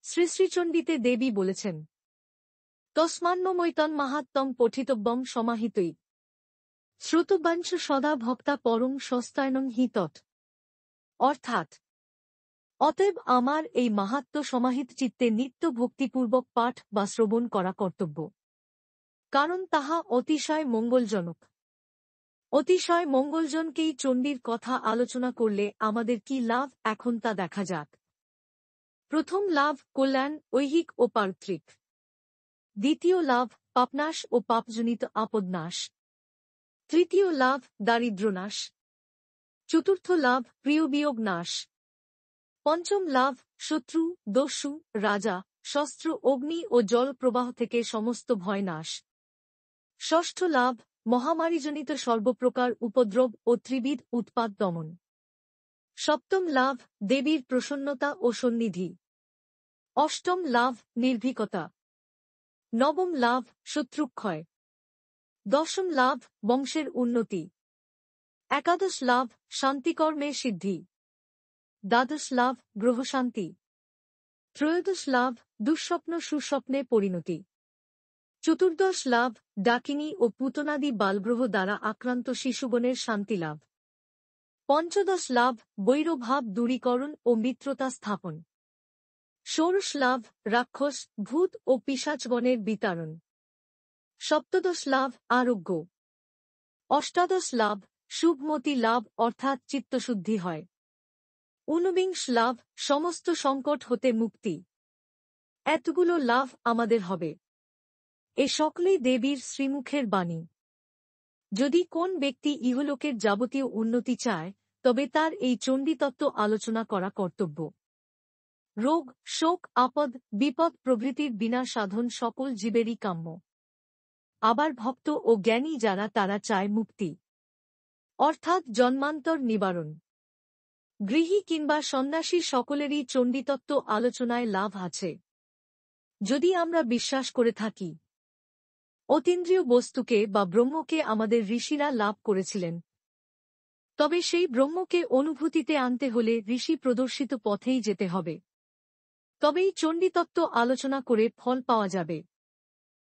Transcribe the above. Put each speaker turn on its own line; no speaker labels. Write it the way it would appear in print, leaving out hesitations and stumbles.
শ্রী শ্রীচণ্ডীতে দেবী বলেছেন, তস্মান্নমৈতন মাহাত্ম্যম পঠিতব্যম সমাহিতই শ্রুতবাঞ্ছ সদা ভক্তা পরং সস্তায়নং হি তৎ। অর্থাৎ, অতএব আমার এই মাহাত্ম্য সমাহিত চিত্তে নিত্য ভক্তিপূর্বক পাঠ বা শ্রবণ করা কর্তব্য, কারণ তাহা অতিশয় মঙ্গলজনক। অতিশয় মঙ্গলজনকেই চণ্ডীর কথা আলোচনা করলে আমাদের কি লাভ, এখন তা দেখা যাক। প্রথম লাভ কল্যাণ, ঐহিক ও পারত্রিক। দ্বিতীয় লাভ পাপনাশ ও পাপজনিত আপদনাশ। তৃতীয় লাভ দারিদ্র্যনাশ। চতুর্থ লাভ প্রিয়বিয়োগ নাশ। পঞ্চম লাভ শত্রু, দস্যু, রাজা, শস্ত্র, অগ্নি ও জল প্রবাহ থেকে সমস্ত ভয় নাশ। ষষ্ঠ লাভ মহামারীজনিত সর্বপ্রকার উপদ্রব ও ত্রিবিধ উৎপাত দমন। সপ্তম লাভ দেবীর প্রসন্নতা ও সন্নিধি। অষ্টম লাভ নির্ভীকতা। নবম লাভ শত্রুক্ষয়। দশম লাভ বংশের উন্নতি। একাদশ লাভ শান্তিকর্মে সিদ্ধি। দ্বাদশ লাভ গ্রহশান্তি। ত্রয়োদশ লাভ দুঃস্বপ্ন সুস্বপ্নে পরিণতি। চতুর্দশ লাভ ডাকিনী ও পুতনাদি বালগ্রহ দ্বারা আক্রান্ত শিশুগণের শান্তিলাভ। পঞ্চদশ লাভ বৈরভাব দূরীকরণ ও মিত্রতা স্থাপন। ষোড়শ লাভ রাক্ষস, ভূত ও পিশাচগণের বিতাড়ন। সপ্তদশ লাভ আরোগ্য। অষ্টাদশ লাভ শুভমতি লাভ, অর্থাৎ চিত্তশুদ্ধি হয়। ঊনবিংশ লাভ সমস্ত সংকট হতে মুক্তি। এতগুলো লাভ আমাদের হবে। এ সকলেই দেবীর শ্রীমুখের বাণী। যদি কোন ব্যক্তি ইহলোকের যাবতীয় উন্নতি চায়, তবে তার এই চণ্ডীতত্ত্ব আলোচনা করা কর্তব্য। রোগ, শোক, আপদ, বিপদ প্রভৃতির বিনা সাধন সকল জীবেরই কাম্য। আবার ভক্ত ও জ্ঞানী যারা, তারা চায় মুক্তি, অর্থাৎ জন্মান্তর নিবারণ। গৃহী কিংবা সন্ন্যাসী সকলেরই চণ্ডীতত্ত্ব আলোচনায় লাভ আছে, যদি আমরা বিশ্বাস করে থাকি। অতীন্দ্রিয় বস্তুকে বা ব্রহ্মকে আমাদের ঋষিরা লাভ করেছিলেন, তবে সেই ব্রহ্মকে অনুভূতিতে আনতে হলে ঋষি প্রদর্শিত পথেই যেতে হবে। তবেই চণ্ডীতত্ত্ব আলোচনা করে ফল পাওয়া যাবে।